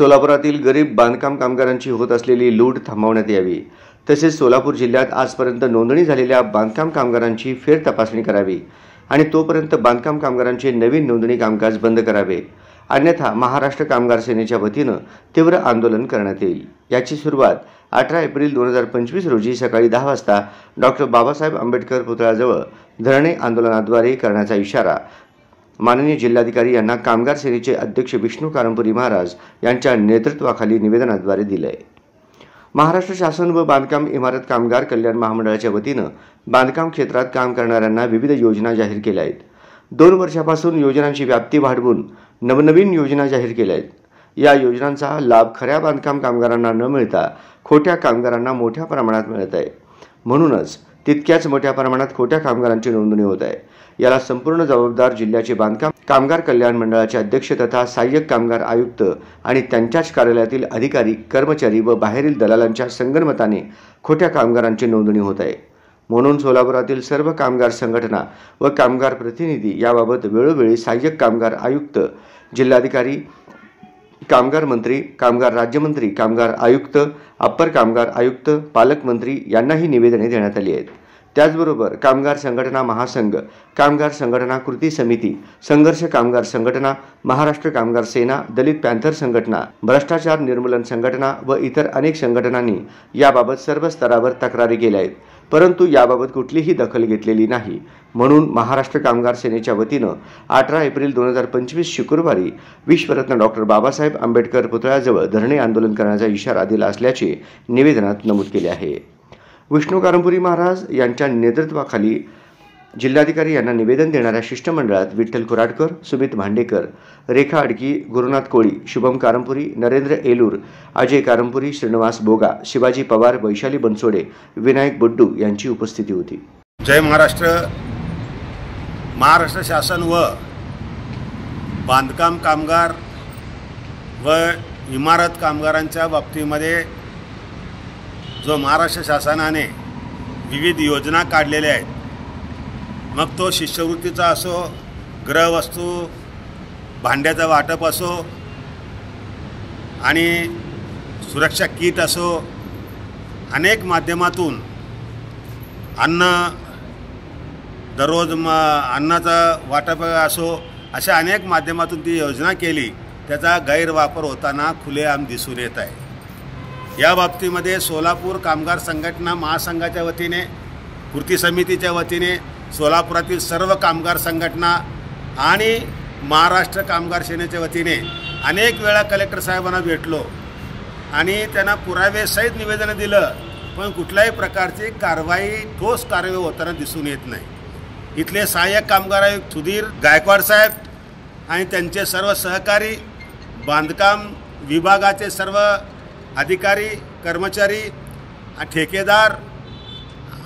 सोलापुरातील गरीब बांधकाम कामगारांची होत असलेली लूट थांबवण्यात यावी, तसेच सोलापूर जिल्ह्यात आजपर्यंत नोंदणी झालेल्या बांधकाम कामगारांची फेर तपासणी करावी आणि तोपर्यंत बांधकाम कामगारांचे नवीन नोंदणी कामकाज बंद करावे, अन्यथा महाराष्ट्र कामगार सेनेच्या वतीनं तीव्र आंदोलन करण्यात येईल। याची सुरुवात 18 एप्रिल 2025 रोजी सकाळी 10 वाजता डॉक्टर बाबासाहेब आंबेडकर पुतळ्याजवळ धरणे आंदोलनाद्वारे करण्याचा इशारा माननीय जिल्हाधिकारी यांना कामगार सेनेचे अध्यक्ष विष्णू कारंपुरी महाराज यांच्या नेतृत्वाखाली निवेदनाद्वारे दिले। महाराष्ट्र शासन व बांधकाम इमारत कामगार कल्याण महामंडळाच्या वतीनं बांधकाम क्षेत्रात काम करणाऱ्यांना विविध योजना जाहीर केल्या आहेत। 2 वर्षापासून योजनांची व्याप्ती वाढवून नवनवीन योजना जाहीर केल्या आहेत। या योजनांचा लाभ खऱ्या बांधकाम कामगारांना न मिळता खोट्या कामगारांना मोठ्या प्रमाणात मिळत आहे। म्हणूनच तितक्याच मोठ्या प्रमाणात खोट्या कामगारांची नोंदणी होत आहे। याला संपूर्ण जबाबदार जिल्ह्याचे बांधकाम कामगार कल्याण मंडळाचे अध्यक्ष तथा सहाय्यक कामगार आयुक्त आणि त्यांच्याच कार्यालयातील अधिकारी कर्मचारी व बाहेरील दलालांच्या संगनमताने खोट्या कामगारांची नोंदणी होत आहे। म्हणून सोलापुरातील सर्व कामगार संघटना व कामगार प्रतिनिधी याबाबत वेळोवेळी सहाय्यक कामगार आयुक्त, जिल्हाधिकारी, कामगार मंत्री, कामगार राज्यमंत्री, कामगार आयुक्त, अप्पर कामगार आयुक्त, पालकमंत्री यांनाही निवेदने देण्यात आली आहेत। त्याचबरोबर कामगार संघटना महासंघ, कामगार संघटना कृती समिती, संघर्ष कामगार संघटना, महाराष्ट्र कामगार सेना, दलित पॅंथर संघटना, भ्रष्टाचार निर्मूलन संघटना व इतर अनेक संघटनांनी याबाबत सर्व स्तरावर तक्रारी केल्या आहेत, परंतु याबाबत कुठलीही दखल घेतलेली नाही। म्हणून महाराष्ट्र कामगार सेनेच्या वतीनं 18 एप्रिल 2025 शुक्रवारी विश्वरत्न डॉक्टर बाबासाहेब आंबेडकर पुतळ्याजवळ धरणे आंदोलन करण्याचा इशारा दिला असल्याचे निवेदनात नमूद केले आहे। विष्णू कारंपुरी महाराज यांच्या नेतृत्वाखाली जिल्हाधिकारी यांना निवेदन देणाऱ्या शिष्टमंडळात विठ्ठल कुराडकर, सुमित भांडेकर, रेखा अडकी, गुरुनाथ कोळी, शुभम कारंपुरी, नरेंद्र एलूर, अजय कारंपुरी, श्रीनिवास बोगा, शिवाजी पवार, वैशाली बनसोडे, विनायक बुड्डू यांची उपस्थिती होती। जय महाराष्ट्र। महाराष्ट्र शासन व बांधकाम कामगार व इमारत कामगारांच्या बाबतीमध्ये जो महाराष्ट्र शासनाने विविध योजना काढलेल्या आहेत, मग तो शिष्यवृत्तीचा असो, गृहवस्तू, भांड्याचं वाटप असो आणि सुरक्षा किट असो, अनेक माध्यमातून दररोज अन्नाचं वाटप असो, अशा अनेक माध्यमातून ती योजना केली, त्याचा गैरवापर होताना खुलेआम दिसून येत आहे। या बाबतीमध्ये सोलापूर कामगार संघटना महासंघाच्या वतीने, कृती समितीच्या वतीने, सोलापुरातील सर्व कामगार संघटना आणि महाराष्ट्र कामगार सेनेच्या वतीने अनेक वेळा कलेक्टर साहेबांना भेटलो आणि त्यांना पुरावेसहित निवेदन दिलं, पण कुठल्याही प्रकारची कारवाई, ठोस कारवाई होताना दिसून येत नाही। इथले सहाय्यक कामगार आयुक्त सुधीर गायकवाड साहेब आणि त्यांचे सर्व सहकारी, बांधकाम विभागाचे सर्व अधिकारी, कर्मचारी, ठेकेदार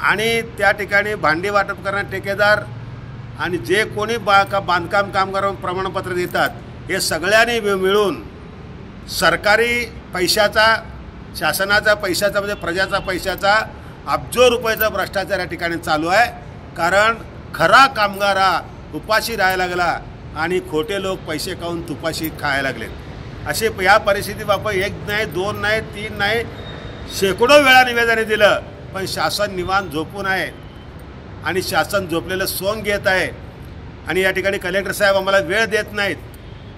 आणि त्या ठिकाणी भांडी वाटप करणारे ठेकेदार आणि जे कोणी बांधकाम कामगार प्रमाणपत्र देतात, हे सगळ्यांनी मिळून सरकारी पैशाचा, शासनाचा पैशाचा म्हणजे प्रजाचा पैशाचा अब्जो रुपयाचा भ्रष्टाचार या ठिकाणी चालू आहे। कारण खरा कामगार हा उपाशी राहायला लागला आणि खोटे लोक पैसे खाऊन तुपाशी खायला लागले। असे या परिस्थितीबाबत 1 नाही, 2 नाही, 3 नाही, शेकडो वेळा निवेदने दिलं, पण शासन निवांत झोपून आहे आणि शासन झोपलेलं सोंग घेत आहे। आणि या ठिकाणी कलेक्टर साहेब आम्हाला वेळ देत नाहीत।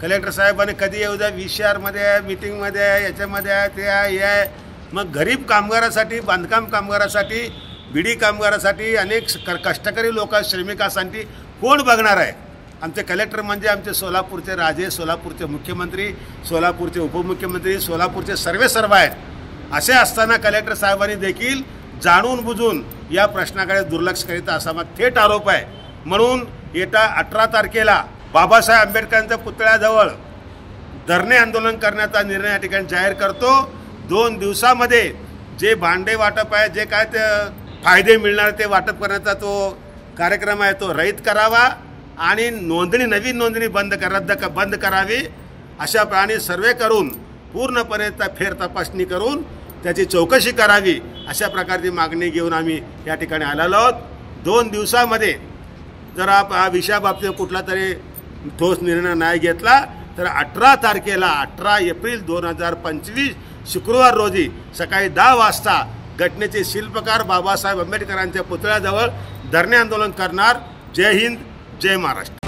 कलेक्टर साहेबांनी कधी येऊ द्या, VCR मीटिंगमध्ये आहे, याच्यामध्ये आहे, ते आहे, हे आहे। मग गरीब कामगारासाठी, बांधकाम कामगारासाठी, बिडी कामगारासाठी, अनेक कष्टकरी लोक, श्रमिकांसाठी कोण बघणार आहे? आमचे कलेक्टर म्हणजे आमचे सोलापूरचे राजे, सोलापूरचे मुख्यमंत्री, सोलापूरचे उपमुख्यमंत्री, सोलापूरचे सर्व आहेत। असे असताना कलेक्टर साहेबांनी देखील जाणून बुजून या प्रश्नाकडे दुर्लक्ष करीत असा थेट आरोप आहे। म्हणून येत्या 18 तारखेला बाबासाहेब आंबेडकरांच्या पुतळ्याजवळ धरणे आंदोलन करण्याचा निर्णय या ठिकाणी जाहीर करतो। 2 दिवसामध्ये जे भांडे वाटप आहे, जे काय ते फायदे मिळणार ते वाटप करण्याचा तो कार्यक्रम आहे, तो रहित करावा आणि नवीन नोंदणी बंद करावी। अशा प्रकारे सर्वे करून पूर्णपणे फेर तपासणी करून त्याची चौकशी करावी, अशा प्रकारची मागणी घेऊन आम्ही या ठिकाणी आलेलो आहोत। 2 दिवसामध्ये जर विषयाबाबतीत कुठला तरी ठोस निर्णय नाही घेतला तर 18 तारखेला 18 एप्रिल 2025 शुक्रवार रोजी सकाळी 10 वाजता घटनेचे शिल्पकार बाबासाहेब आंबेडकरांच्या पुतळ्याजवळ धरणे आंदोलन करणार। जय हिंद, जय महाराष्ट्र।